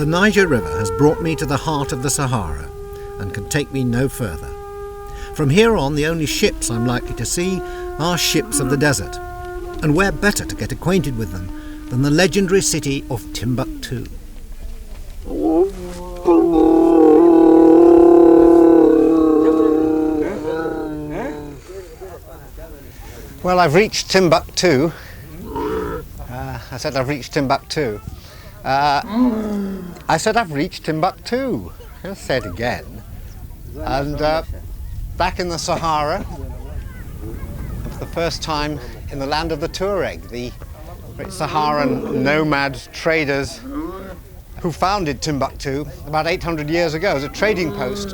The Niger River has brought me to the heart of the Sahara and can take me no further. From here on, the only ships I'm likely to see are ships of the desert. And where better to get acquainted with them than the legendary city of Timbuktu? Well, I've reached Timbuktu. I said I've reached Timbuktu. I said I've reached Timbuktu. I'll say it again. And back in the Sahara, for the first time in the land of the Tuareg, the great Saharan nomad traders who founded Timbuktu about 800 years ago as a trading post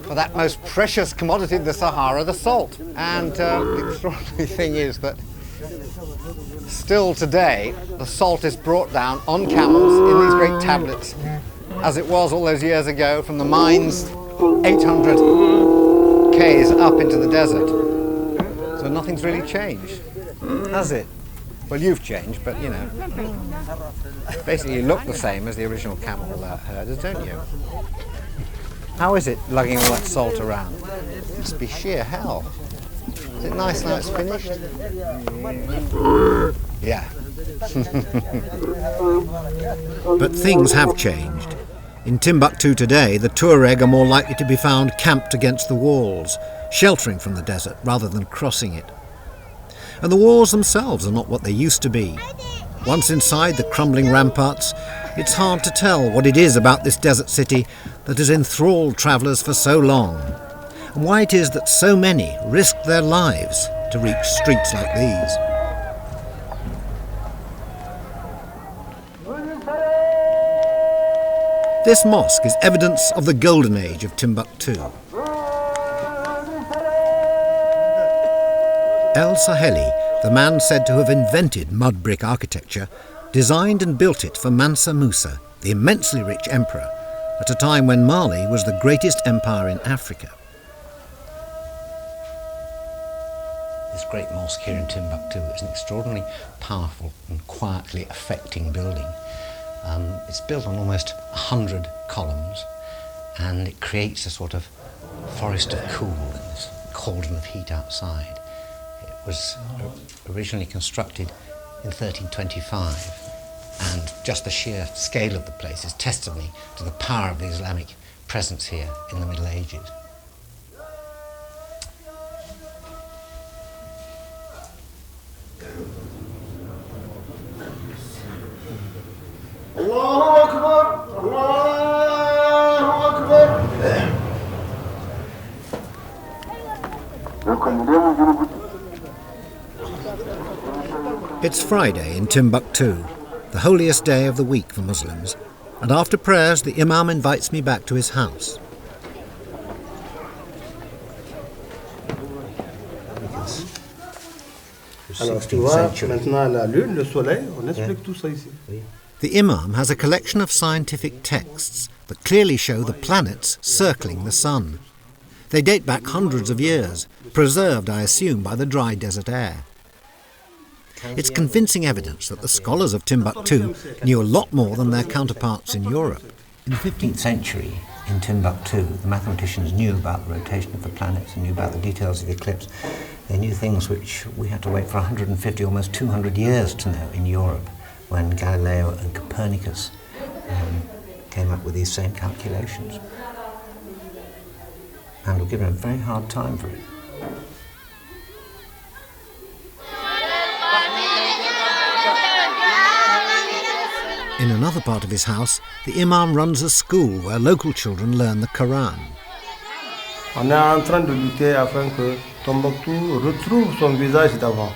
for that most precious commodity of the Sahara, the salt. And the extraordinary thing is that still today, the salt is brought down on camels in these great tablets, as it was all those years ago from the mines 800 k's up into the desert. So nothing's really changed, has it? Well, you've changed, but you know, basically you look the same as the original camel herders, don't you? How is it lugging all that salt around? It must be sheer hell. Is it nice now it's finished? Yeah. But things have changed. In Timbuktu today, the Tuareg are more likely to be found camped against the walls, sheltering from the desert rather than crossing it. And the walls themselves are not what they used to be. Once inside the crumbling ramparts, it's hard to tell what it is about this desert city that has enthralled travellers for so long, and why it is that so many risk their lives to reach streets like these. This mosque is evidence of the golden age of Timbuktu. El Saheli, the man said to have invented mud brick architecture, designed and built it for Mansa Musa, the immensely rich emperor, at a time when Mali was the greatest empire in Africa. This great mosque here in Timbuktu is an extraordinarily powerful and quietly affecting building. It's built on almost 100 columns, and it creates a sort of forest of cool in this cauldron of heat outside. It was originally constructed in 1325, and just the sheer scale of the place is testimony to the power of the Islamic presence here in the Middle Ages. It's Friday in Timbuktu, the holiest day of the week for Muslims, and after prayers the Imam invites me back to his house. Alors tu vois, maintenant la lune, le soleil, on explique tout ça ici. The Imam has a collection of scientific texts that clearly show the planets circling the sun. They date back hundreds of years, preserved, I assume, by the dry desert air. It's convincing evidence that the scholars of Timbuktu knew a lot more than their counterparts in Europe. In the 15th century, in Timbuktu, the mathematicians knew about the rotation of the planets and knew about the details of the eclipse. They knew things which we had to wait for 150, almost 200 years to know in Europe, when Galileo and Copernicus came up with these same calculations. And were given a very hard time for it. In another part of his house, the Imam runs a school where local children learn the Quran. On est en train de lutter afin que Timbuktu retrouve son visage d'avant.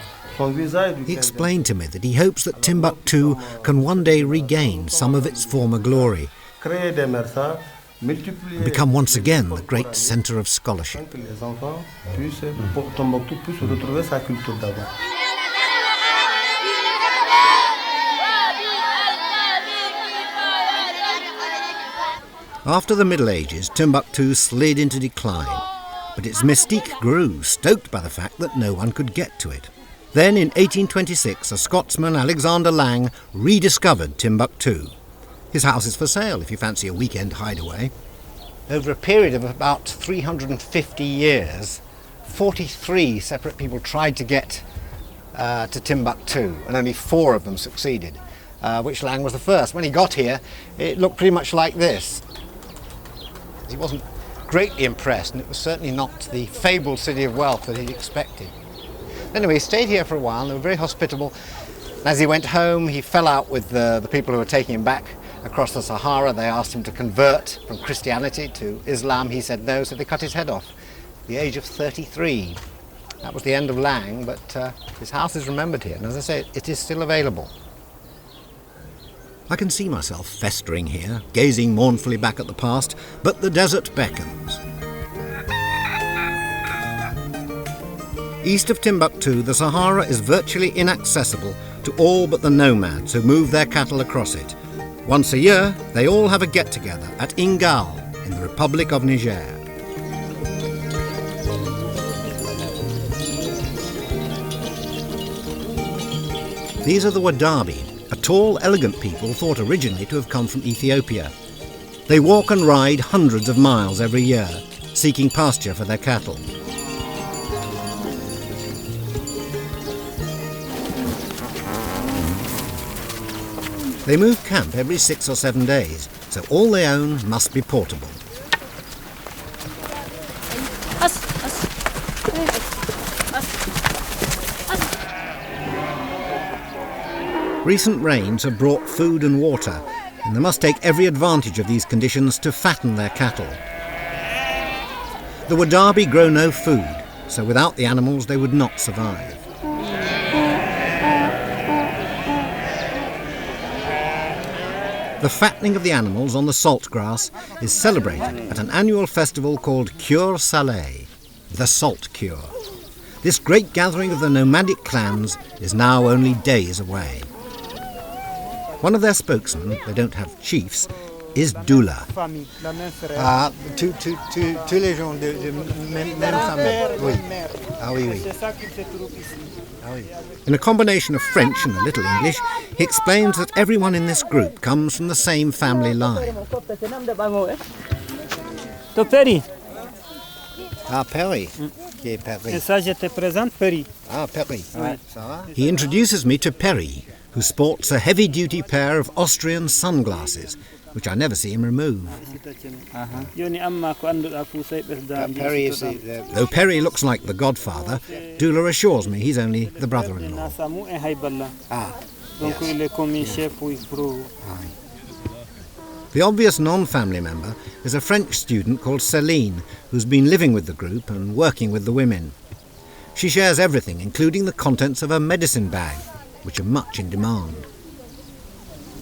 He explained to me that he hopes that Timbuktu can one day regain some of its former glory and become once again the great centre of scholarship. After the Middle Ages, Timbuktu slid into decline, but its mystique grew, stoked by the fact that no one could get to it. Then in 1826, a Scotsman, Alexander Lang, rediscovered Timbuktu. His house is for sale if you fancy a weekend hideaway. Over a period of about 350 years, 43 separate people tried to get to Timbuktu, and only 4 of them succeeded. Which Lang was the first. When he got here, it looked pretty much like this. He wasn't greatly impressed, and it was certainly not the fabled city of wealth that he'd expected. Anyway, he stayed here for a while, and they were very hospitable. And as he went home, he fell out with the people who were taking him back across the Sahara. They asked him to convert from Christianity to Islam. He said no, so they cut his head off at the age of 33. That was the end of Lang, but his house is remembered here, and as I say, it is still available. I can see myself festering here, gazing mournfully back at the past, but the desert beckons. East of Timbuktu, the Sahara is virtually inaccessible to all but the nomads who move their cattle across it. Once a year, they all have a get-together at Ingal in the Republic of Niger. These are the Wadabi, a tall, elegant people thought originally to have come from Ethiopia. They walk and ride hundreds of miles every year, seeking pasture for their cattle. They move camp every 6 or 7 days, so all they own must be portable. Recent rains have brought food and water, and they must take every advantage of these conditions to fatten their cattle. The Wadabi grow no food, so without the animals they would not survive. The fattening of the animals on the salt grass is celebrated at an annual festival called Cure Saleh, the Salt Cure. This great gathering of the nomadic clans is now only days away. One of their spokesmen, they don't have chiefs, is Dula. Tous les gens de même famille. Oui. Ah oui, oui. In a combination of French and a little English, he explains that everyone in this group comes from the same family line. Perry. Ah, Perry. Qui est Perry? Et ça, je te présente Perry. Ah, Perry. Ouais. Ça va? He introduces me to Perry, who sports a heavy-duty pair of Austrian sunglasses, which I never see him remove. Though Perry looks like the godfather, Dula assures me he's only the brother-in-law. Ah, yes. The obvious non-family member is a French student called Céline, who's been living with the group and working with the women. She shares everything, including the contents of her medicine bag, which are much in demand.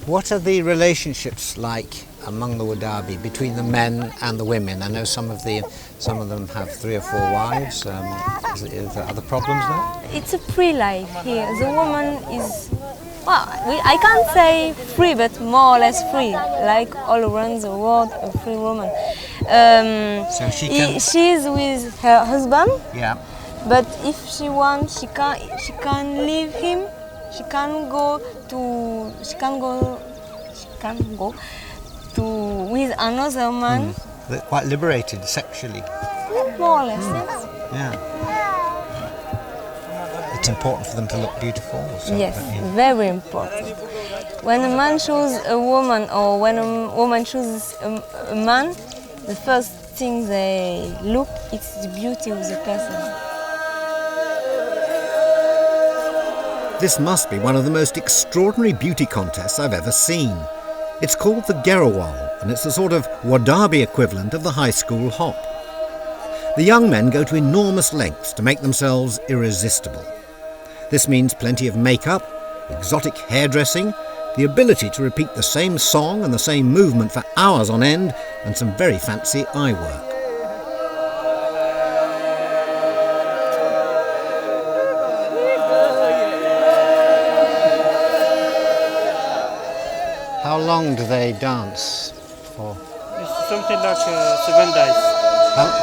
What are the relationships like among the Wadabi between the men and the women? I know some of them have 3 or 4 wives. Are there other problems there? It's a free life here. The woman is, well, I can't say free, but more or less free, like all around the world, a free woman. So she's with her husband. Yeah. But if she wants, she can't leave him. She can't go to with another man. They're quite liberated sexually. More or less, yes. Yeah. It's important for them to look beautiful. So Yes, very important. When a man chooses a woman, or when a woman chooses a man, the first thing they look is the beauty of the person. This must be one of the most extraordinary beauty contests I've ever seen. It's called the Gerawal, and it's the sort of Wadabi equivalent of the high school hop. The young men go to enormous lengths to make themselves irresistible. This means plenty of makeup, exotic hairdressing, the ability to repeat the same song and the same movement for hours on end, and some very fancy eye work. How long do they dance for? It's something like 7 days.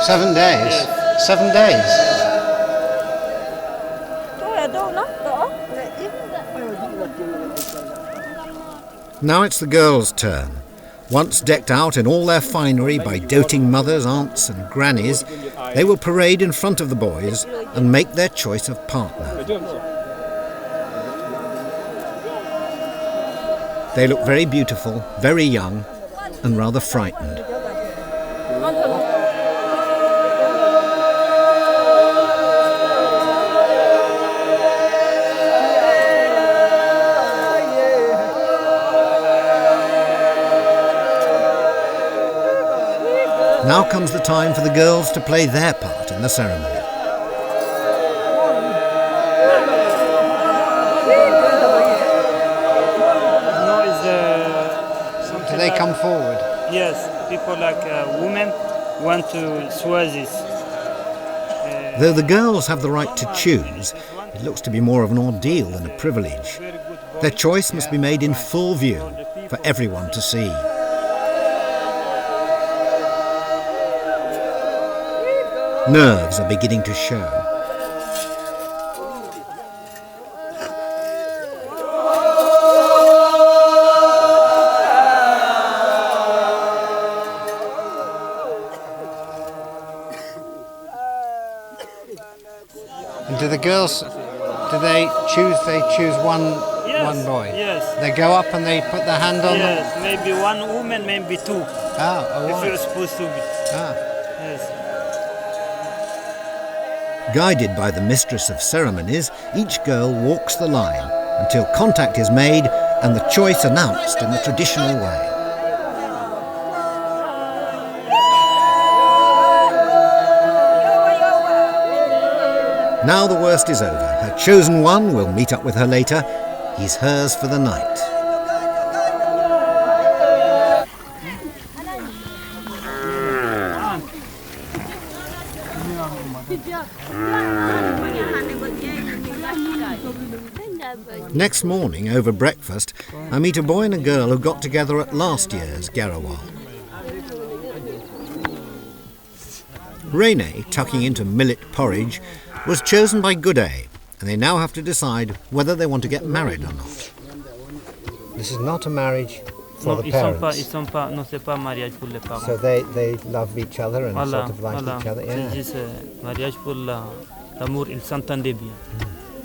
7 days? Yes. 7 days? Now it's the girls' turn. Once decked out in all their finery by doting mothers, aunts and grannies, they will parade in front of the boys and make their choice of partner. They look very beautiful, very young, and rather frightened. Now comes the time for the girls to play their part in the ceremony. Do they come forward? Yes, people like women want to swear this. Though the girls have the right to choose, it looks to be more of an ordeal than a privilege. Their choice must be made in full view for everyone to see. Nerves are beginning to show. And do the girls, they choose one boy? Yes. They go up and they put their hand on them? Yes, maybe one woman, maybe two. If you're supposed to be. Yes. Guided by the mistress of ceremonies, each girl walks the line until contact is made and the choice announced in the traditional way. Now the worst is over. Her chosen one will meet up with her later. He's hers for the night. Next morning, over breakfast, I meet a boy and a girl who got together at last year's Garawal. Rene, tucking into millet porridge, was chosen by Gooday, and they now have to decide whether they want to get married or not. This is not a marriage for the parents. C'est pas mariage pour les parents. So they love each other and sort of like each other. Yeah. C'est juste mariage pour l'amour, ils s'entendaient bien.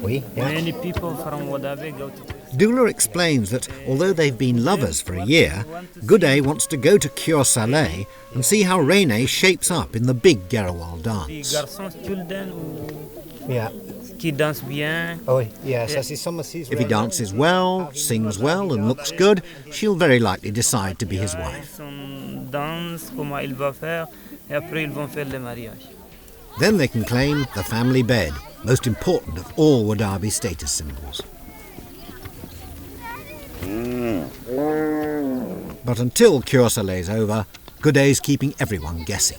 Oui, yeah. Many people from Wadabe go to... Doula explains that although they've been lovers for a year, Gooday wants to go to Cure Saleh and see how Rene shapes up in the big Garawal dance. Yeah. Qui danse bien. Oh, yes. If he dances well, sings well and looks good, she'll very likely decide to be his wife. Danse, comment il va faire, et après ils vont faire le mariage. Then they can claim the family bed, most important of all Wadabi status symbols. But until Cure Saleh's over, Gooday's keeping everyone guessing.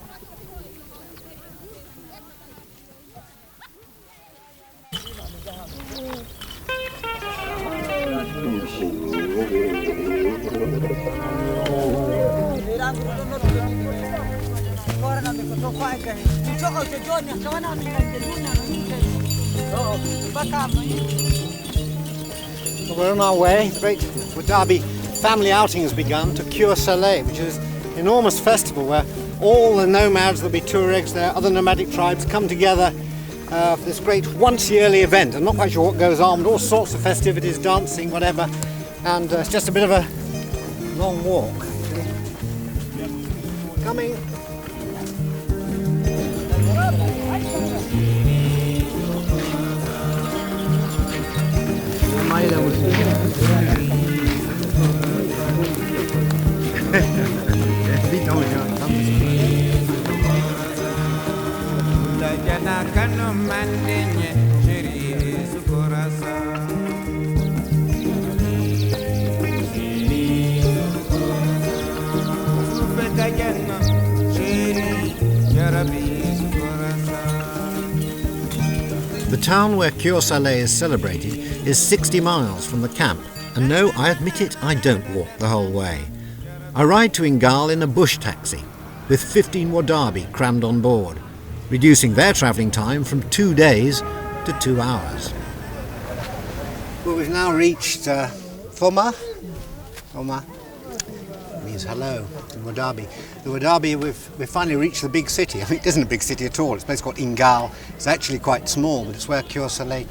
We're on our way. The great Wadabi family outing has begun to Cure Saleh, which is an enormous festival where all the nomads, there'll be Tuaregs there, other nomadic tribes come together for this great once-yearly event. I'm not quite sure what goes on, but all sorts of festivities, dancing, whatever, and it's just a bit of a long walk. Coming. The town where Cure Saleh is celebrated is 60 miles from the camp, and no, I admit it, I don't walk the whole way. I ride to Ingal in a bush taxi, with 15 Wadabi crammed on board, reducing their travelling time from 2 days to 2 hours. Well, we've now reached Foma. We Wadabis. Hello, in Wadabi. The Wadabi, we've finally reached the big city. I mean, it isn't a big city at all. It's a place called Ingal. It's actually quite small, but it's where Cure Soleil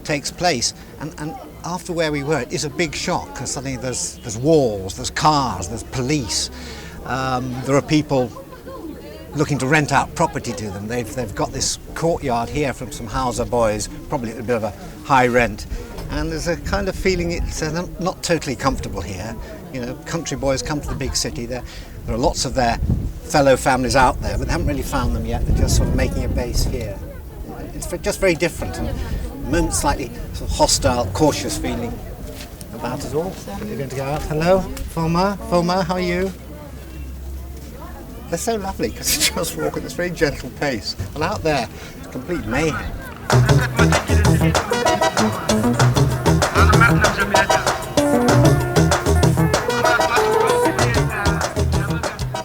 takes place. And after where we were, it is a big shock because suddenly there's walls, there's cars, there's police. There are people looking to rent out property to them. They've got this courtyard here from some Hausa boys, probably at a bit of a high rent. And there's a kind of feeling it's not totally comfortable here. You know, country boys come to the big city. There are lots of their fellow families out there, but they haven't really found them yet. They're just sort of making a base here. It's just very different, and at the moment slightly sort of hostile, cautious feeling about it all. You're going to go out. Hello, Foma, how are you? They're so lovely because you just walk at this very gentle pace. And out there, complete mayhem.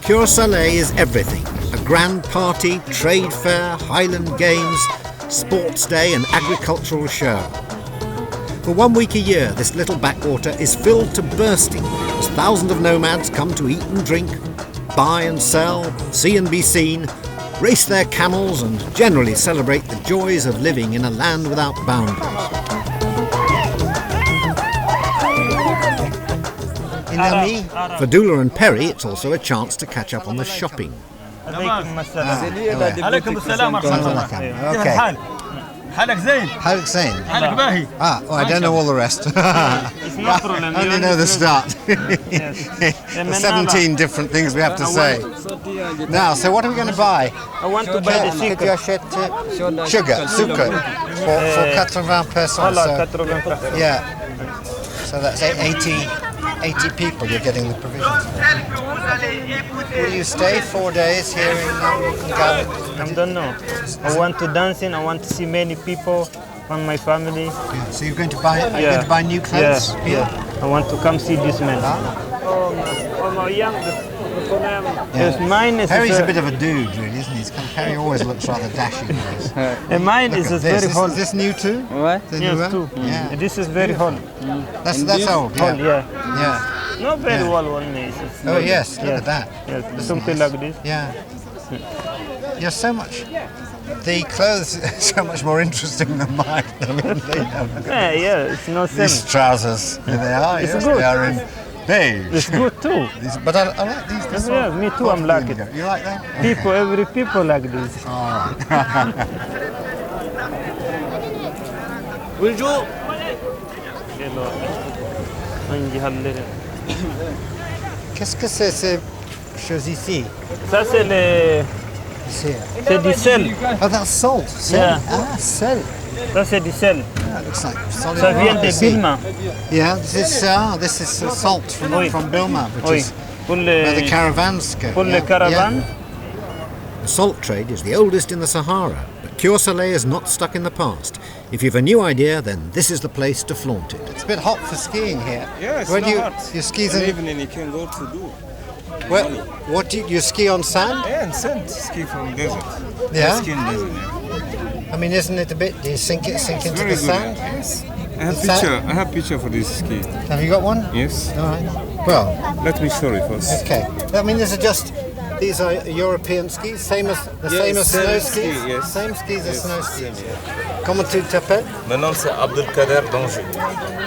Cure Soleil is everything. A grand party, trade fair, Highland Games, sports day and agricultural show. For 1 week a year, this little backwater is filled to bursting as thousands of nomads come to eat and drink, buy and sell, see and be seen, race their camels and generally celebrate the joys of living in a land without boundaries. In Ami, for Dula and Perry, it's also a chance to catch up on the shopping. Okay. حالك زين حالك زين حالك باهي I don't know all the rest. It's no problem. I only know the start. Yes. The 17 different things we have to say. Now, so what are we going to buy? I want to buy the Tu chicken. achètes sugar for 80 persons. So, yeah. So that's 80 people you're getting the provisions for. Will you stay 4 days here in Ghana? I don't know. I want to dance in. I want to see many people and my family. Yeah. So you're going to buy? Are you going to buy new clothes? Yeah. I want to come see this man. Yes, mine is. Harry's a bit of a dude, really, isn't he? Harry always looks rather dashing. And mine is very hot. Is this new too? What? Yes, too. Yeah. This is very hot. That's old. Hot, Yeah. yeah. Yeah. Not very well one day. Oh yes, look at that. Yes, something like this. Yeah. You're so much. The clothes are so much more interesting than mine. I mean, Yeah, it's not same. these trousers, here they are. It's yes, good. They are in beige. It's good too. But I like these. This Yeah, one. me too. I'm like it. You like that? Every people like this. Bonjour. Qu'est-ce que c'est ces choses ici? Ça c'est le, Ici. c'est du sel. Oh, that's salt. Sel. Yeah. Ah, sel. Ça c'est du sel. That looks like solid Ça vient rock. de Ici. Bilma. Yeah, this is salt Oui. from Bilma, which Oui. is Pour where the le, caravans go. pour le Yeah, caravan. yeah. The salt trade is the oldest in the Sahara, but Cure Soleil is not stuck in the past. If you've a new idea, then this is the place to flaunt it. It's a bit hot for skiing here. Yeah, it's Where do not you, hot. you skis In in? the evening you can go to do. Where, what do you ski on sand? Yeah, and sand ski from desert. Yeah? Ski in desert, yeah. I mean, isn't it a bit? Do you sink into Very the good. sand? Yes. I have picture for this ski. Have you got one? Yes. All right. Well, Let me show you first. okay. I mean, these are European skis, same as Yes, snow same skis. ski, yes. Same skis as Yes, snow same, skis. yeah. Comment tu t'appelles? My name is Abdelkader Danger.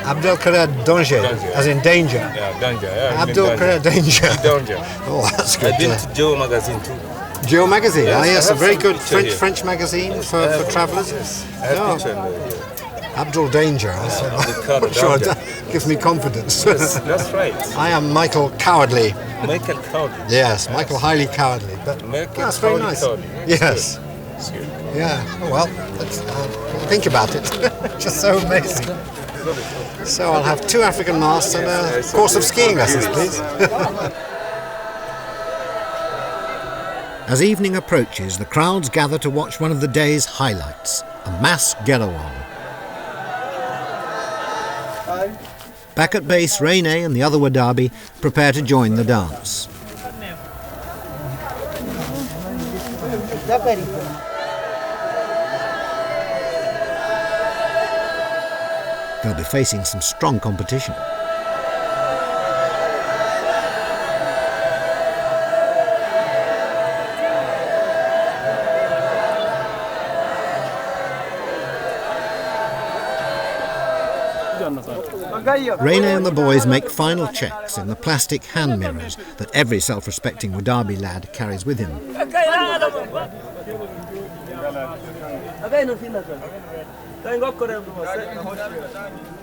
Abdelkader Danger, Danger. as in danger. Yeah, Danger. Yeah, Abdelkader Danger. Danger. Oh, that's good. I've been to Joe magazine too. Geo magazine. Yes, Ah, I yes, a have very some good picture here. French magazine for travellers. I have Oh. picture in there. Abdul Danger. Abdelkader Sure, Danger. that gives me confidence. Yes, that's right. I am Michael Cowardly. Michael Cowley. Yes, Michael Highly Cowardly. But Michael that's very Cowley nice. Cowley. Yes. It's good. Yeah. Oh, well, let's think about it. Just so amazing. So I'll have 2 African masks and a course of skiing lessons, please. As evening approaches, the crowds gather to watch one of the day's highlights, a mass Gelawong. Back at base, Rene and the other Wadabi prepare to join the dance. They'll be facing some strong competition. Rene and the boys make final checks in the plastic hand mirrors that every self-respecting Wadabi lad carries with him.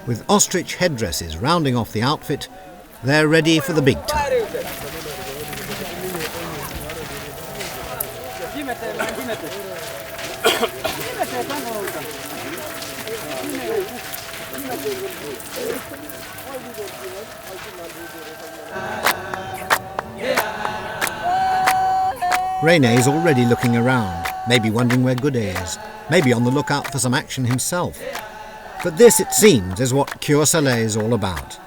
With ostrich headdresses rounding off the outfit, they're ready for the big time. Rene's already looking around, maybe wondering where Good is, maybe on the lookout for some action himself. But this, it seems, is what Cure Saleh is all about.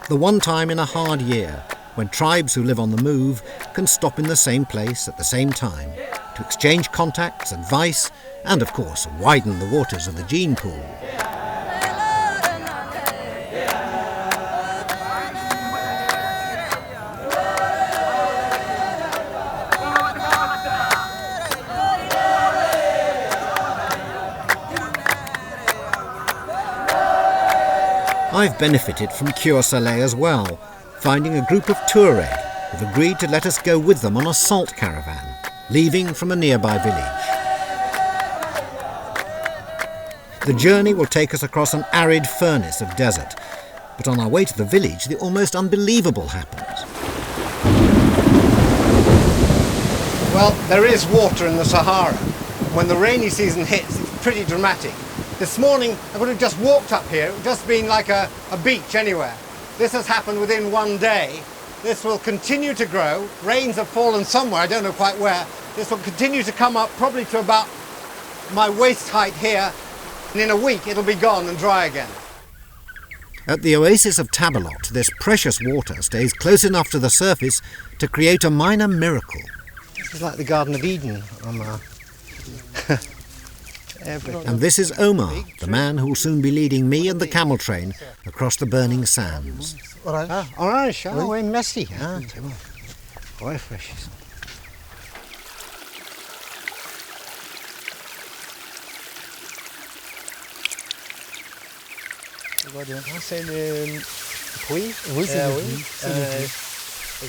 The one time in a hard year when tribes who live on the move can stop in the same place at the same time to exchange contacts, advice, and of course widen the waters of the gene pool. I've benefited from Cure Saleh as well, finding a group of Tuareg who've agreed to let us go with them on a salt caravan, leaving from a nearby village. The journey will take us across an arid furnace of desert, but on our way to the village, the almost unbelievable happens. Well, there is water in the Sahara. When the rainy season hits, it's pretty dramatic. This morning, I would have just walked up here. It would just been like a beach anywhere. This has happened within one day. This will continue to grow. Rains have fallen somewhere, I don't know quite where. This will continue to come up probably to about my waist height here. And in a week, it'll be gone and dry again. At the oasis of Tabalot, this precious water stays close enough to the surface to create a minor miracle. This is like the Garden of Eden, Omar. And this is Omar, the man who will soon be leading me and the camel train across the burning sands. Orange, oui, merci. Ouais, fresh.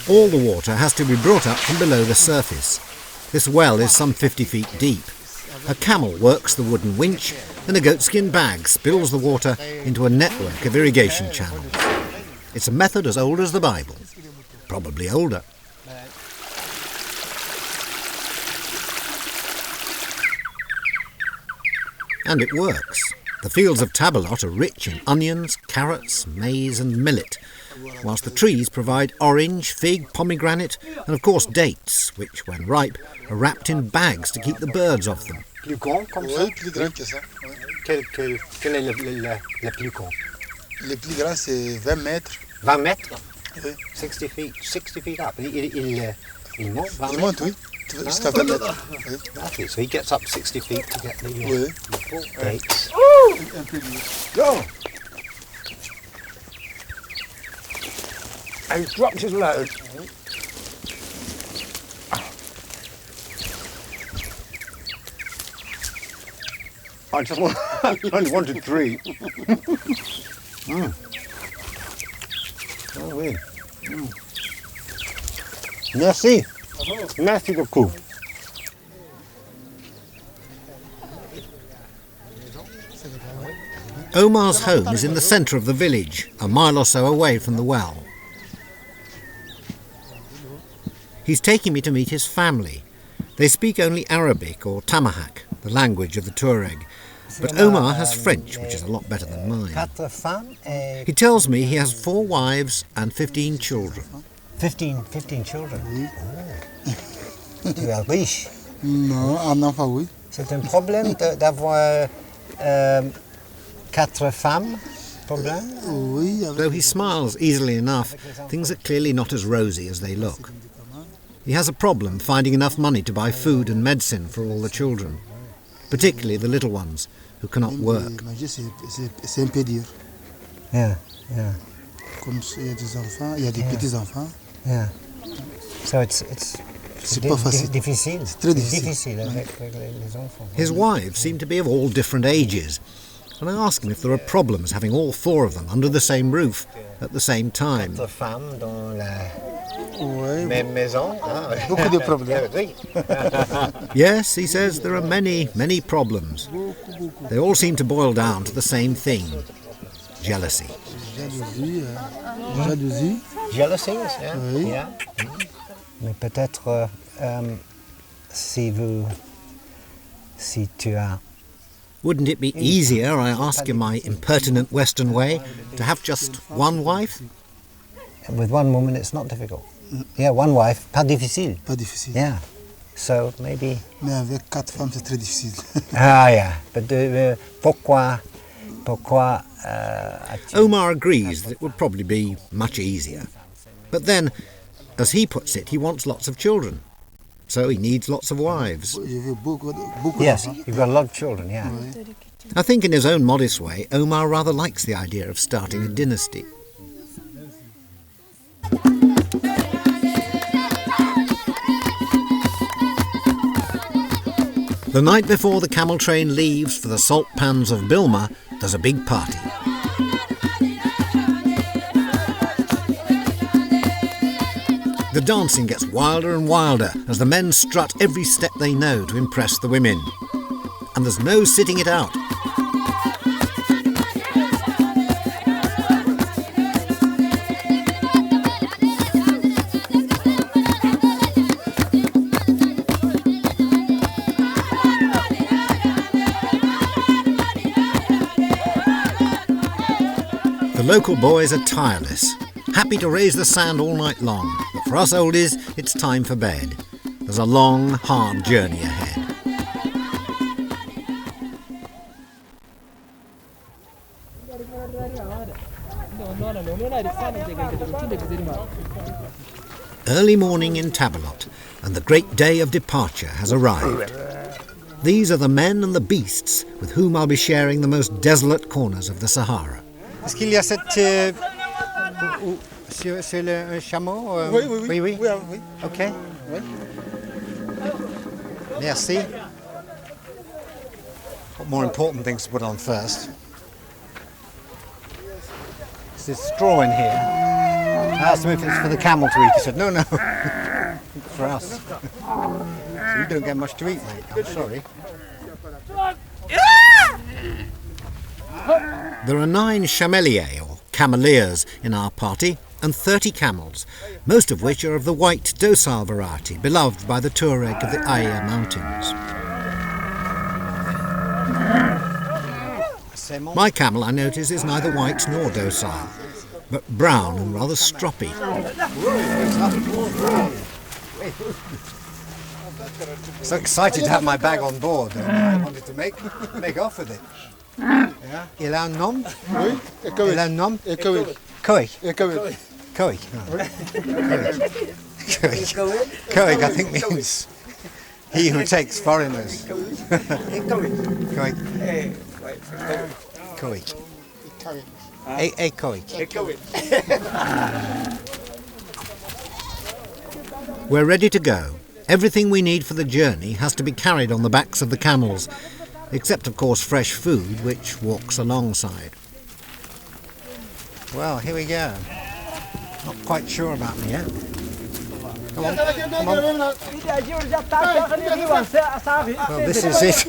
All the water has to be brought up from below the surface. This well is some 50 feet deep. A camel works the wooden winch and a goatskin bag spills the water into a network of irrigation channels. It's a method as old as the Bible, probably older. And it works. The fields of Tabalot are rich in onions, carrots, maize and millet, whilst the trees provide orange, fig, pomegranate and of course dates, which when ripe are wrapped in bags to keep the birds off them. Plus grand comme ça? Oui, plus grand que ça. Oui. Quel est le plus grand? Le plus grand c'est 20 mètres. 20 mètres? Oui. 60 feet up. Il monte 20 Il monte, oui. Jusqu'à 20 mètres. Oui. Okay, so he gets up 60 feet to get the dates. Go! And he dropped his load. I only wanted 3. Oh oui. Merci. Merci beaucoup. Omar's home is in the centre of the village, a mile or so away from the well. He's taking me to meet his family. They speak only Arabic or Tamahak, the language of the Tuareg, but Omar has French, which is a lot better than mine. He tells me he has 4 wives and 15 children. 15 children? Oh. Tu es riche? Non, un enfant, oui. C'est un problème d'avoir 4 femmes? Problème? Oui. Though he smiles easily enough, things are clearly not as rosy as they look. He has a problem finding enough money to buy food and medicine for all the children, particularly the little ones who cannot work. C'est un peu dur. Yeah. Comme il y a des enfants, il y a des petits-enfants. Yeah. So it's pas facile. Difficile. C'est très difficile. Difficile avec les enfants. His wives seem to be of all different ages. and I ask him if there are problems having all 4 of them under the same roof at the same time. Femmes dans la Oui, même maison. beaucoup de problèmes. Yes, he says there are many, many problems. They all seem to boil down to the same thing: jealousy. Jalousie. Jealousy, yeah. Oui. Yeah. Mais peut-être si tu as Wouldn't it be easier, I ask in my impertinent Western way, to have just one wife? with one woman, it's not difficult. Yeah, one wife, pas difficile. Pas difficile. Yeah. So maybe. Mais avec 4 femmes, c'est très difficile. Ah yeah. But pourquoi Omar agrees that it would probably be much easier. But then, as he puts it, he wants lots of children. So he needs lots of wives. Je veux beaucoup Yes, d'enfants. you've got a lot of children. Yeah. I think in his own modest way, Omar rather likes the idea of starting a dynasty. The night before the camel train leaves for the salt pans of Bilma, there's a big party. The dancing gets wilder and wilder as the men strut every step they know to impress the women. And there's no sitting it out. The local boys are tireless, happy to raise the sand all night long, but for us oldies, it's time for bed. There's a long, hard journey ahead. Early morning in Tabalot, and the great day of departure has arrived. These are the men and the beasts with whom I'll be sharing the most desolate corners of the Sahara. Est-ce qu'il y a cette... sur le chameau? Oui. OK. Merci. Got more important things to put on first. There's straw in here. I asked him if it's for the camel to eat. He said, no. For us. So you don't get much to eat, mate. I'm sorry. There are 9 chameliers, or cameleers, in our party, and 30 camels, most of which are of the white, docile variety, beloved by the Tuareg of the Aya Mountains. My camel, I notice, is neither white nor docile, but brown and rather stroppy. So excited to have my bag on board. I wanted to make off with it. Yeah. Il a un nom? Oui, Il a un nom? Koik. Koik. Koik. Koik, I think, means he who takes foreigners. Koik. Koik. A Koik. We're ready to go. Everything we need for the journey has to be carried on the backs of the camels, except of course fresh food, which walks alongside. Well, here we go. Not quite sure about me yet. Come on. Well, this is it. It's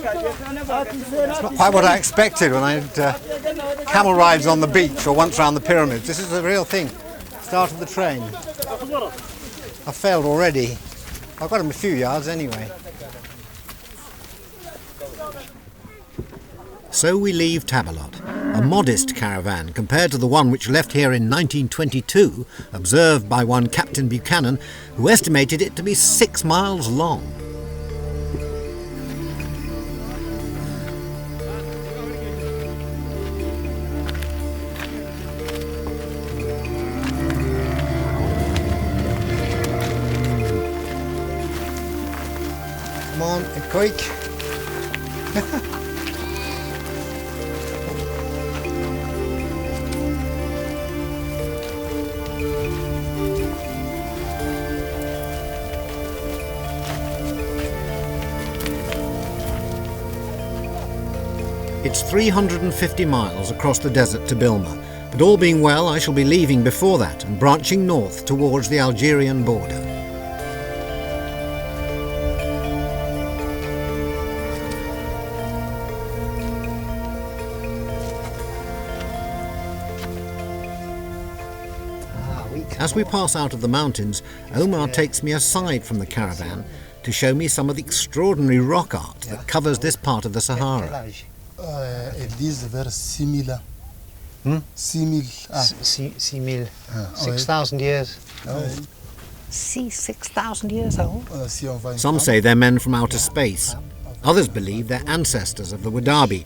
not quite what I expected when I had camel rides on the beach or once around the pyramids. This is the real thing. Start of the train. I failed already. I've got him a few yards anyway. So we leave Tabalot, a modest caravan compared to the one which left here in 1922, observed by one Captain Buchanan, who estimated it to be 6 miles long. Come on, quick. It's 350 miles across the desert to Bilma, but all being well, I shall be leaving before that and branching north towards the Algerian border. As we pass out of the mountains, Omar takes me aside from the caravan to show me some of the extraordinary rock art that covers this part of the Sahara. It is very similar. 6,000 years old. See, 6,000 years old. Some say they're men from outer space. Others believe they're ancestors of the Wadabi.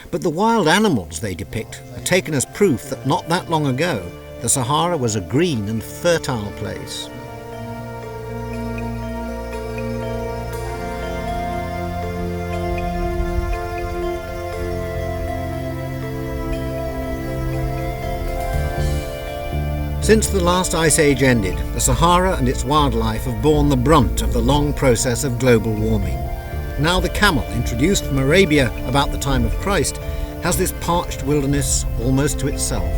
But the wild animals they depict are taken as proof that not that long ago, the Sahara was a green and fertile place. Since the last ice age ended, the Sahara and its wildlife have borne the brunt of the long process of global warming. Now the camel, introduced from Arabia about the time of Christ, has this parched wilderness almost to itself.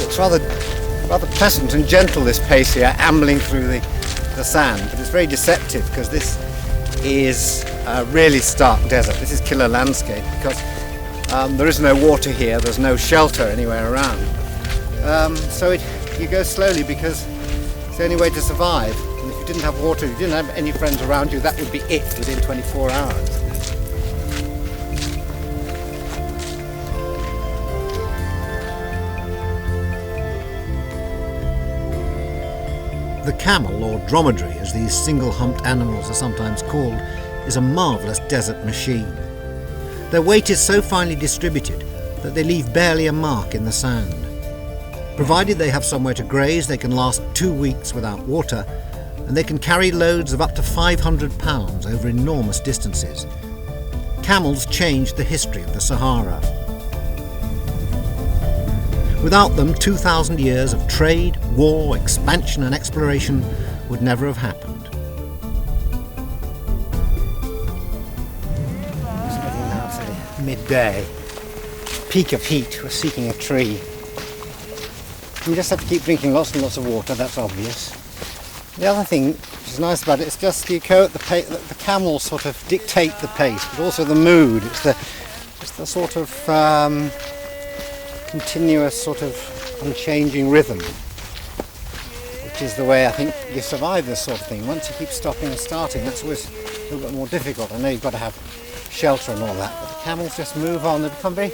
It's rather pleasant and gentle, this pace here, ambling through the sand, but it's very deceptive because this is a really stark desert. This is killer landscape because there is no water here, there's no shelter anywhere around. So you go slowly because it's the only way to survive. And if you didn't have water, if you didn't have any friends around you, that would be it within 24 hours. The camel, or dromedary as these single-humped animals are sometimes called, is a marvellous desert machine. Their weight is so finely distributed that they leave barely a mark in the sand. Provided they have somewhere to graze, they can last 2 weeks without water, and they can carry loads of up to 500 pounds over enormous distances. Camels changed the history of the Sahara. Without them, 2,000 years of trade, war, expansion and exploration would never have happened. It's getting now to midday. Peak of heat, we're seeking a tree. You just have to keep drinking lots and lots of water, that's obvious. The other thing which is nice about it is just you go at the camels sort of dictate the pace, but also the mood. It's the sort of continuous sort of unchanging rhythm, which is the way I think you survive this sort of thing. Once you keep stopping and starting, that's always a little bit more difficult. I know you've got to have shelter and all that, but the camels just move on. They become very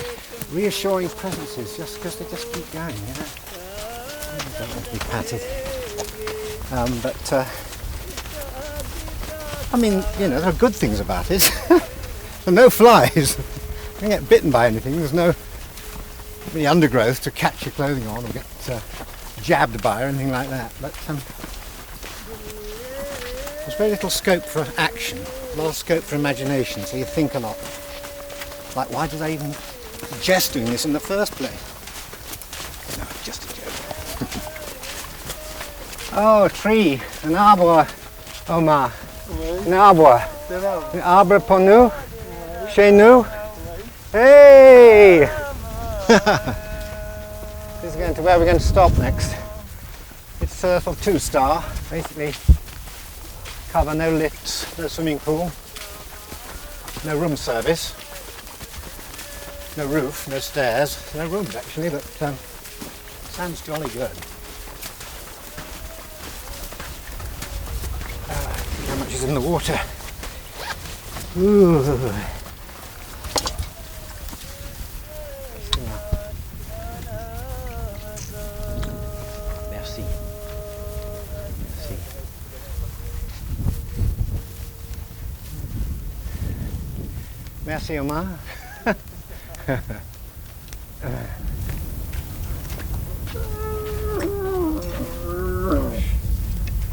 reassuring presences just because they just keep going, you know. They don't want to be patted. I mean, you know, there are good things about it. There are no flies. You don't get bitten by anything. There's no any undergrowth to catch your clothing on or get jabbed by or anything like that. But there's very little scope for action, a lot of scope for imagination, so you think a lot. Like, why did I even suggest doing this in the first place? No, just a joke. Oh, a tree, un arbre, Omar. Un arbre. Un arbre pour nous, chez nous. Hey! This is going to where we're going to stop next. It's sort of 2-star, basically cover, no lifts, no swimming pool, no room service, no roof, no stairs, no rooms actually, but sounds jolly good. How much is in the water? Ooh. Merci, Omar.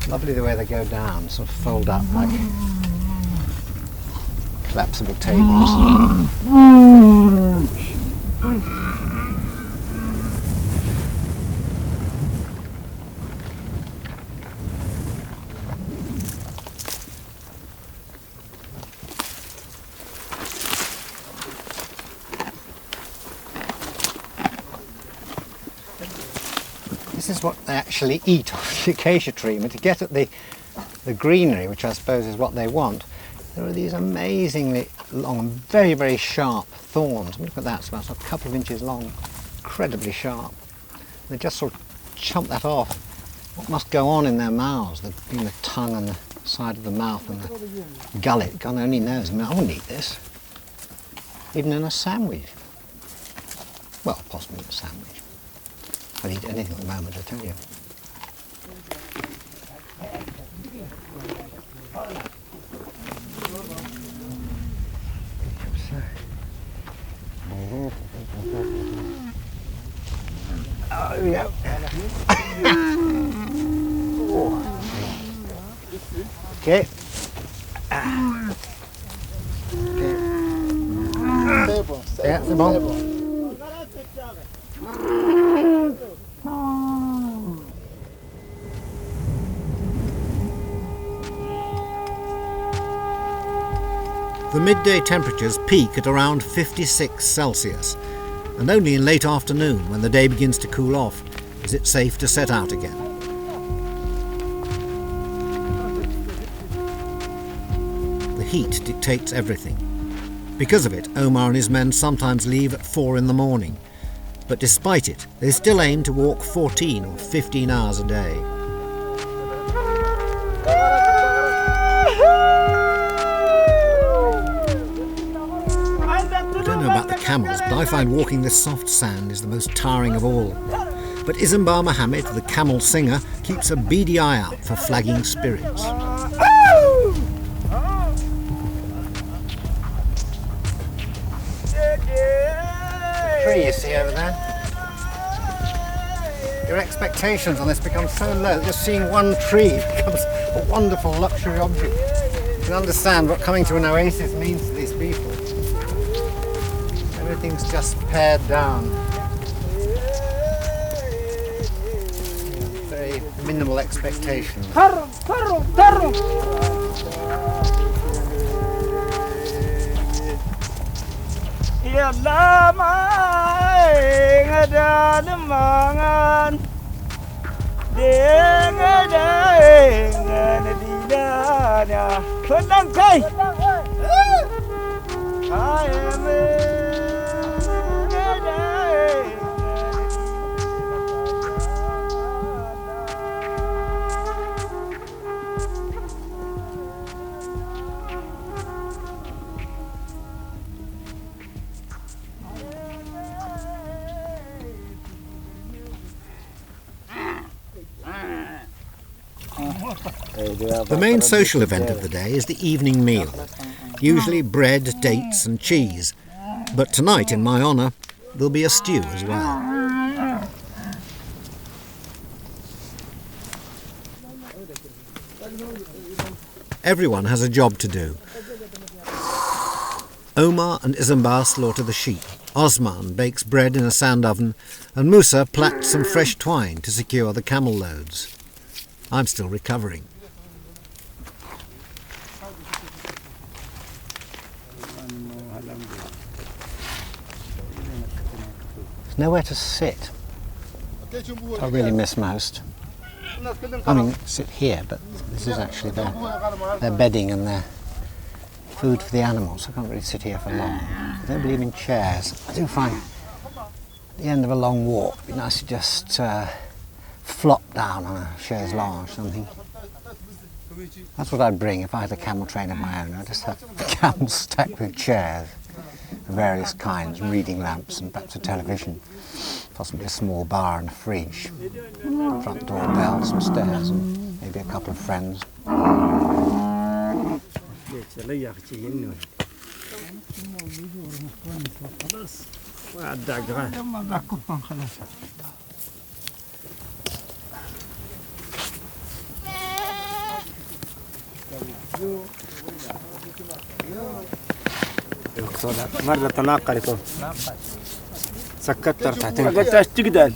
Lovely the way they go down, sort of fold up like collapsible tables. This is what they actually eat off the acacia tree, but to get at the greenery, which I suppose is what they want, there are these amazingly long and very, very sharp thorns. Look at that, it's about a couple of inches long, incredibly sharp. They just sort of chomp that off. What must go on in their mouths, the tongue and the side of the mouth and the gullet, God only knows. I mean, I wouldn't eat this, even in a sandwich. Well, possibly in a sandwich. I'd eat anything at the moment, I tell you. Oh, yeah. Okay. Yeah, c'est bon. The midday temperatures peak at around 56 Celsius, and only in late afternoon, when the day begins to cool off, is it safe to set out again. The heat dictates everything. Because of it, Omar and his men sometimes leave at 4 in the morning, but despite it, they still aim to walk 14 or 15 hours a day. Camels, but I find walking this soft sand is the most tiring of all. But Isambard Mohammed, the camel singer, keeps a beady eye out for flagging spirits. Tree you see over there? Your expectations on this become so low that just seeing one tree becomes a wonderful luxury object. You can understand what coming to an oasis means to these people. Everything's just pared down. Very minimal expectations. The main social event of the day is the evening meal, usually bread, dates and cheese. But tonight, in my honour, there'll be a stew as well. Everyone has a job to do. Omar and Isambard slaughter the sheep, Osman bakes bread in a sand oven, and Musa plaits some fresh twine to secure the camel loads. I'm still recovering. There's nowhere to sit. I really miss most. I mean, sit here, but this is actually their bedding and their food for the animals. I can't really sit here for long. I don't believe in chairs. I do find at the end of a long walk it'd be nice to just flop down on a chaise longue or something. That's what I'd bring if I had a camel train of my own. I'd just have camels stacked with chairs of various kinds, reading lamps and perhaps a television, possibly a small bar and a fridge, front door bell, some stairs and maybe a couple of friends. مرة تناقل يكون سكتر تحتين قلت تقدر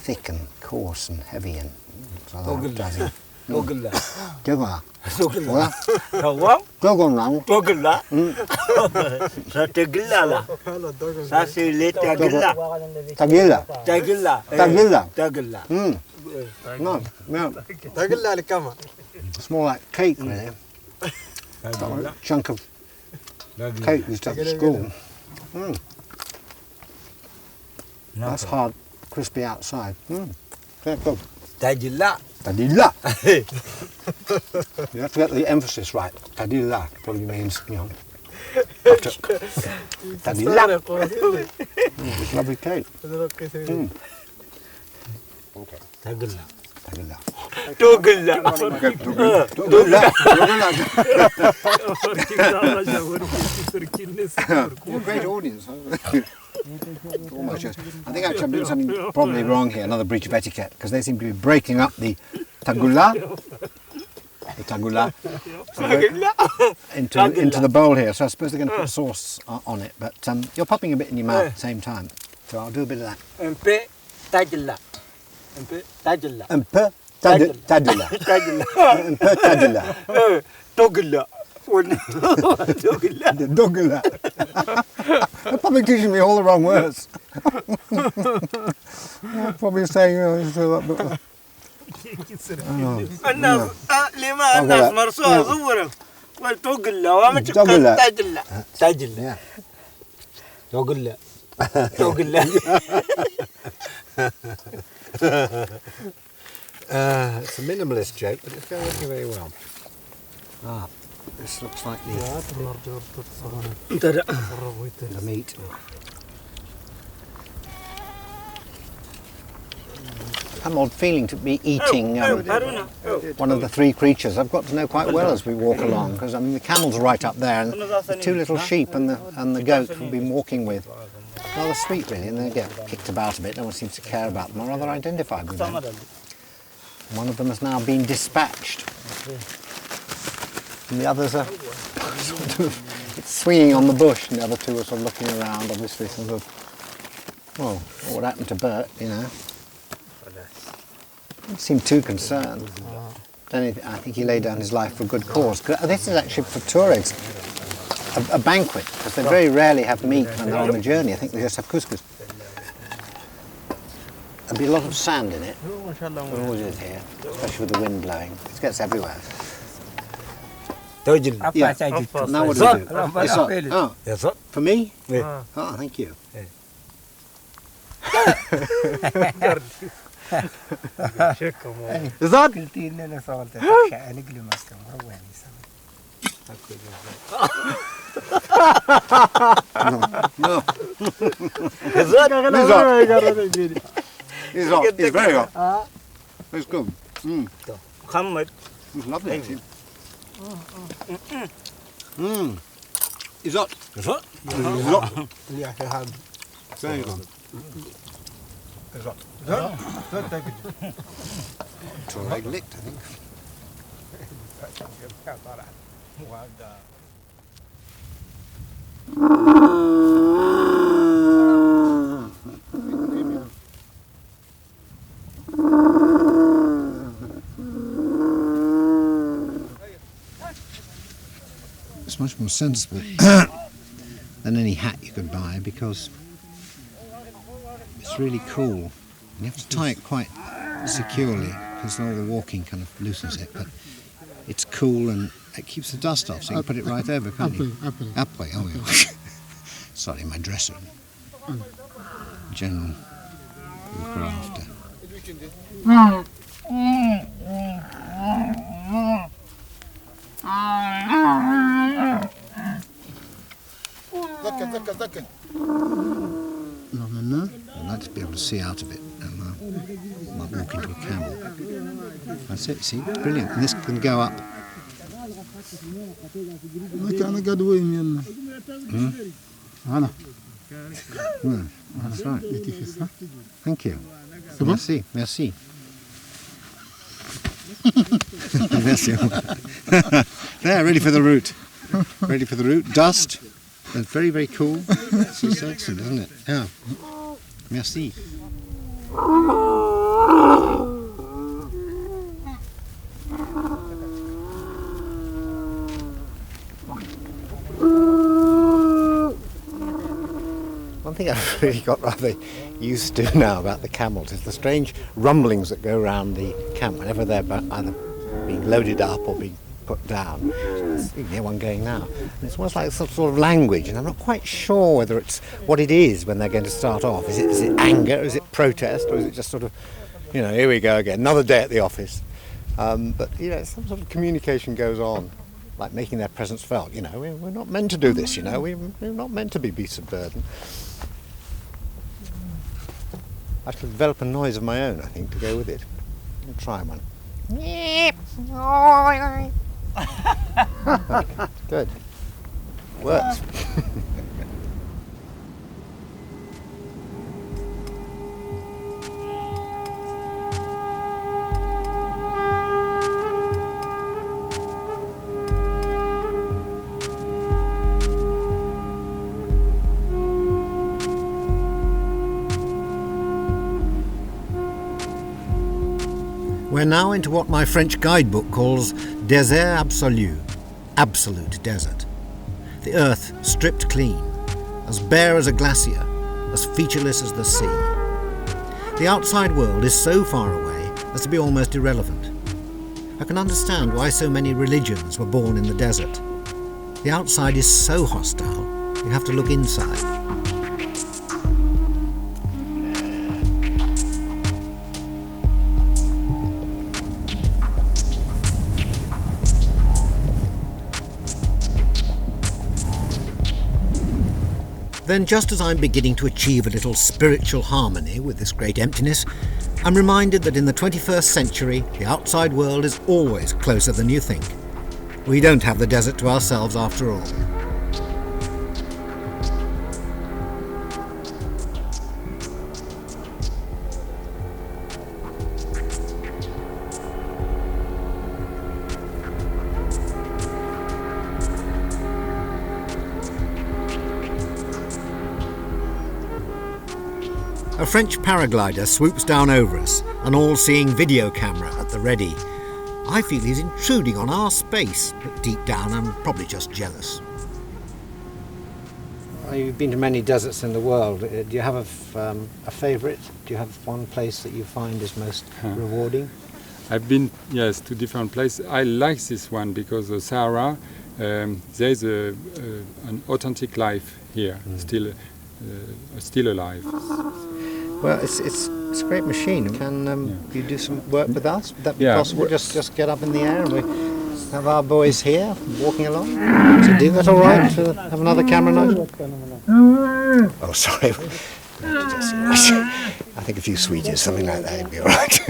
Thick and coarse and heavy and Dogilla. Dogilla. Dogilla. Dogilla. Dogilla. Dogilla. Dogilla. Sa tegilla la. Sa si le tegilla. Tagilla. Tegilla. Tagilla. Tegilla. No, no. تقل لك كمان. It's more like cake, really. A chunk of cake you took to school. That's hard, crispy outside. Very good. Tegilla. Tadilla. You have to get the emphasis right. Tadilla probably means, you know. Tadilla. It's lovely cake. Okay. Tegilla. Tadilla. Dogilla. You're a great audience. Almost, yes. I think actually I'm doing something probably wrong here, another breach of etiquette, because they seem to be breaking up the tagula into the bowl here. So I suppose they're going to put sauce on it, but you're popping a bit in your mouth at the same time. So I'll do a bit of that. Un peu tegilla. Un peu tegilla. Un peu tadilla. Un peu tadilla. Dogilla. Dogilla. Dogilla. They're probably teaching me all the wrong words. They're probably saying, it's a lot bit. الناس لما الناس مرسوها صورهم والتوقلا وما Dogilla. تاجلا تاجلا توقلا توقلا It's a minimalist joke, but it's going very well. This looks like the meat. An odd feeling to be eating one of the three creatures I've got to know quite well as we walk along, because I mean the camel's right up there, and the two little sheep and the goat we've been walking with. Rather sweet, really, and they get kicked about a bit. No one seems to care about them, or rather identified with them. One of them has now been dispatched, and the others are sort of swinging on the bush, and the other two are sort of looking around, obviously sort of, well, what would happen to Bert, you know? Don't seem too concerned. I think he laid down his life for a good cause. This is actually for Tuaregs a banquet, because they very rarely have meat when they're on the journey. I think they just have couscous. There'll be a lot of sand in it. There always is here, especially with the wind blowing. It gets everywhere. Yeah. Now what do we do? Oh, for me? Yeah. Oh, thank you. No. It's hot. It's very hot. It's good. Muhammad. It's lovely, actually. It's hot. Is that? It's hot. Very good. Tuareg licked, I think. It's much more sensible than any hat you could buy, because it's really cool. You have to tie it quite securely because all the walking kind of loosens it, but it's cool and it keeps the dust off, so you can put it right over, can't you? Après, oh yeah. Sorry, my dresser. General look after. ذكر see out of it. And might walk into a camel. That's it, see? Brilliant. And this can go up. That's right. Thank you. Merci. Merci. Merci. There, ready for the route. Ready for the route. Dust. That's very, very cool. It's excellent, isn't it? Yeah. Merci. One thing I've really got rather used to now about the camels is the strange rumblings that go around the camp whenever they're either being loaded up or being put down. You can hear one going now. And it's almost like some sort of language, and I'm not quite sure whether it's what it is when they're going to start off. Is it anger? Is it protest? Or is it just sort of, here we go again, another day at the office? But, some sort of communication goes on, like making their presence felt. We're not meant to do this, we're not meant to be beasts of burden. I should develop a noise of my own, I think, to go with it. I'll try one. Good. Works. We're now into what my French guidebook calls désert absolu, absolute desert. The earth stripped clean, as bare as a glacier, as featureless as the sea. The outside world is so far away as to be almost irrelevant. I can understand why so many religions were born in the desert. The outside is so hostile, you have to look inside. Then, just as I'm beginning to achieve a little spiritual harmony with this great emptiness, I'm reminded that in the 21st century, the outside world is always closer than you think. We don't have the desert to ourselves after all. A French paraglider swoops down over us, an all-seeing video camera at the ready. I feel he's intruding on our space, but deep down I'm probably just jealous. You've been to many deserts in the world. Do you have a favourite? Do you have one place that you find is most rewarding? I've been, yes, to different places. I like this one because the Sahara, there's an authentic life here, still alive. Well, it's a great machine. Can you do some work with us? Would that be possible? Just get up in the air and we have our boys here walking along. So do that all right? Have another camera note? Oh, sorry. I think a few sweeties, something like that would be all right.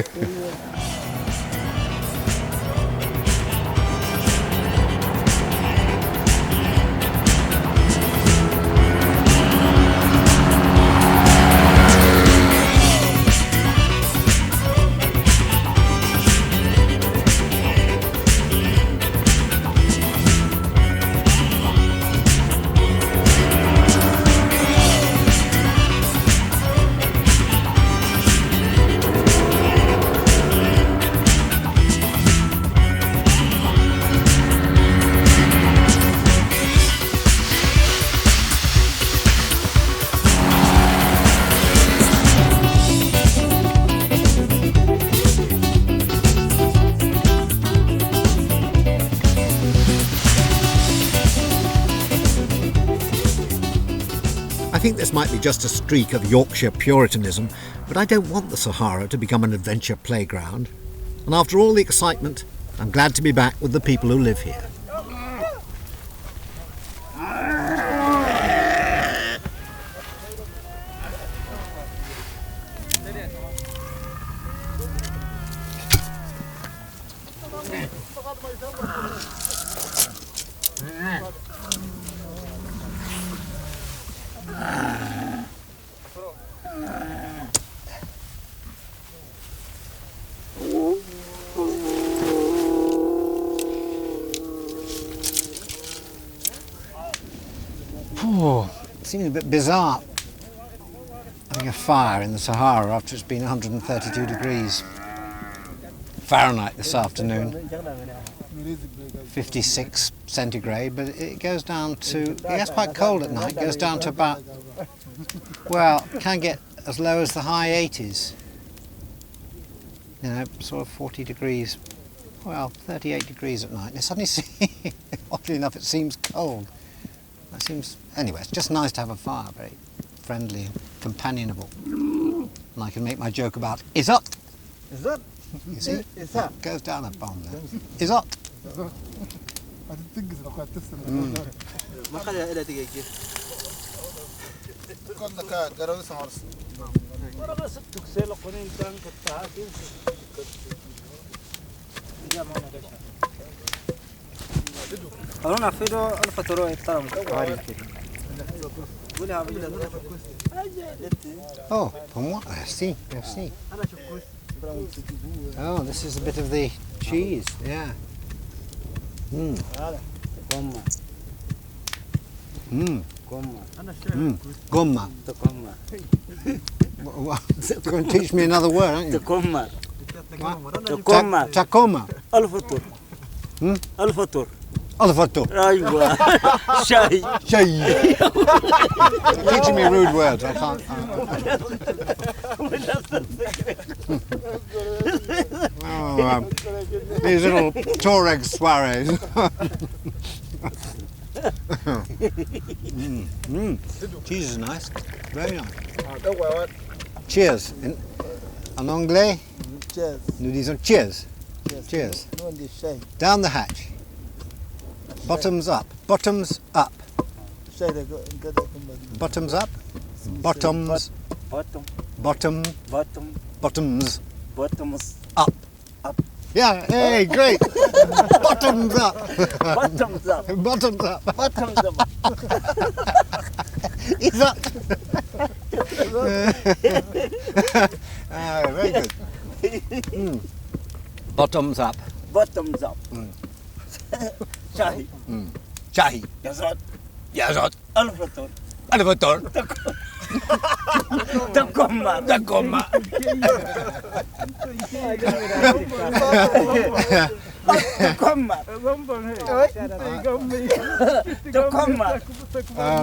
I think this might be just a streak of Yorkshire Puritanism, but I don't want the Sahara to become an adventure playground. And after all the excitement, I'm glad to be back with the people who live here. Oh, it seems a bit bizarre having a fire in the Sahara after it's been 132 degrees Fahrenheit this afternoon. 56 centigrade, but it goes down to, it gets quite cold at night, it goes down to about, well, can get as low as the high 80s. You know, sort of 40 degrees, well, 38 degrees at night. And it suddenly, oddly enough, it seems cold. It seems, anyway, it's just nice to have a fire, very friendly and companionable. And I can make my joke about, is up? Is that? You see? Is up? Goes down a bomb there. Is up? I think it's not quite this. Oh, from what? I see, I see. Oh, this is a bit of the cheese, yeah. Mm. Mm. Gomma. You're going to teach me another word, aren't you? Tacoma. Tacoma. Al-Futur. Al-Futur. Al-Futur. Aywa. Shay. Shay. You're teaching me rude words, I can't. Oh, these little Tuareg soirees. Cheese is nice, very nice. Cheers. En anglais, Cheers. nous disons cheers. Cheers. Down the hatch. Bottoms up. Bottoms up. Bottoms up. Bottoms. Bottom. Bottoms. Up. Yeah, hey, great. Bottoms up. Bottoms up. Bottoms up. Bottoms up. He's up. Very good. Bottoms up. Bottoms up. Shahi. Shahi. Yazat. Yazat. Al-Futur. Al-Futur. Tacoma. Tacoma. Tacoma. Tacoma.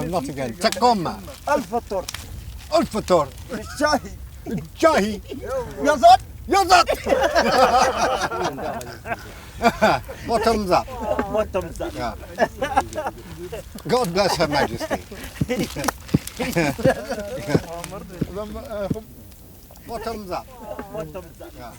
Not again. Tacoma. Al-Futur. Al-Futur. Shahi. Shahi. Yazat. Yazat. Bottoms up. Bottoms up. Yeah. God bless Her Majesty. Bottoms up. Bottoms up. Yeah.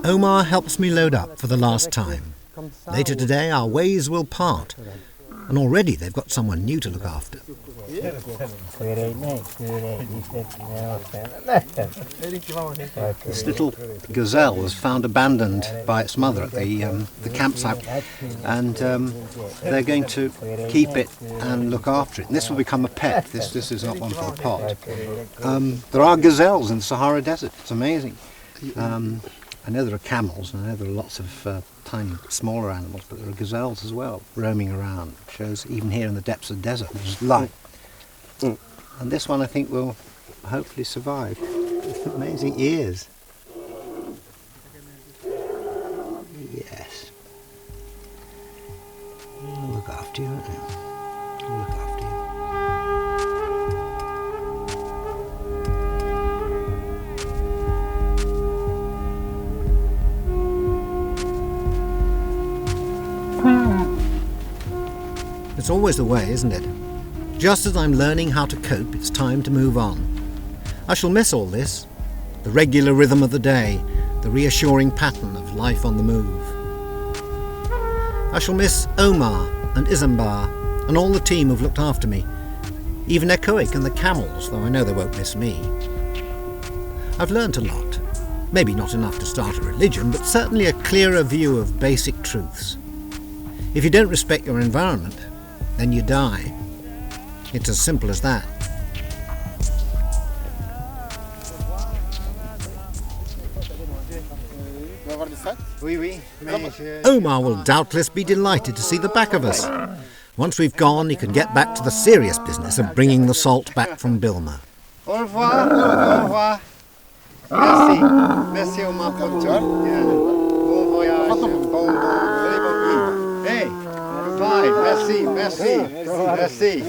Omar helps me load up for the last time. Later today our ways will part, and already they've got someone new to look after. This little gazelle was found abandoned by its mother at the campsite, and they're going to keep it and look after it. And this will become a pet. This is not one for a pot. There are gazelles in the Sahara Desert. It's amazing. I know there are camels, and I know there are lots of tiny, smaller animals, but there are gazelles as well roaming around. It shows even here in the depths of the desert there's life. And this one I think will hopefully survive. Amazing ears. Yes. I'll look after you, won't I? I'll look after you. It's always the way, isn't it? Just as I'm learning how to cope, it's time to move on. I shall miss all this, the regular rhythm of the day, the reassuring pattern of life on the move. I shall miss Omar and Isambard and all the team who've looked after me, even Ekoik and the camels, though I know they won't miss me. I've learnt a lot. Maybe not enough to start a religion, but certainly a clearer view of basic truths. If you don't respect your environment, then you die. It's as simple as that. Omar will doubtless be delighted to see the back of us. Once we've gone, he can get back to the serious business of bringing the salt back from Bilma. Au revoir, au revoir. Merci. Merci Omar pour tout. Bon voyage. Bon. Hey, goodbye. Merci, merci. Merci.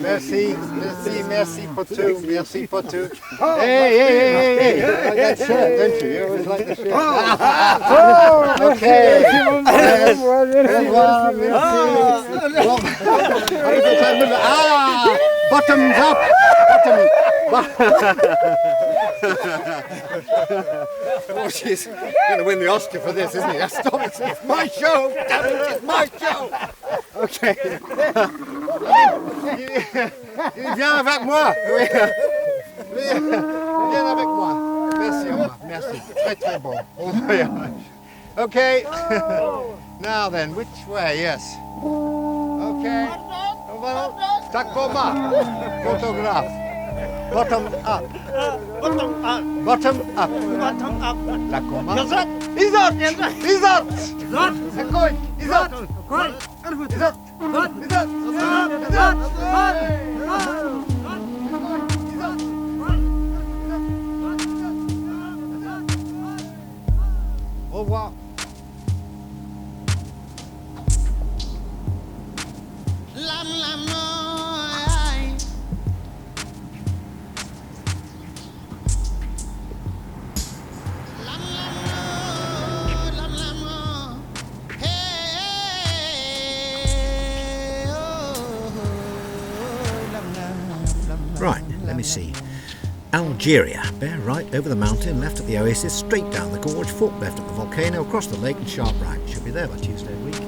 Merci. Merci, merci pour tout. Merci pour tout. Hey. You like that shirt, don't you? You always like the shirt. Okay. Au revoir, merci. Bottoms up. Oh, she's going to win the Oscar for this, isn't he? Stop it! It's my show! Damn it, it's my show! Okay. Viens avec moi! Viens avec moi. Merci, Omar. Merci. Très, très bon. Bon voyage. Okay. Now then, which way? Yes. Okay. Tak poma. Photograph. Bottom up. Bottom up. Bottom up. Bottom up. La coma. Izot. Izot. Izot. Izot. Ekoi. Izot. Koi. Izot. Au revoir. Right, let me see. Algeria, bear right over the mountain, left at the oasis, straight down the gorge, fork left at the volcano, across the lake and sharp right. Should be there by Tuesday week.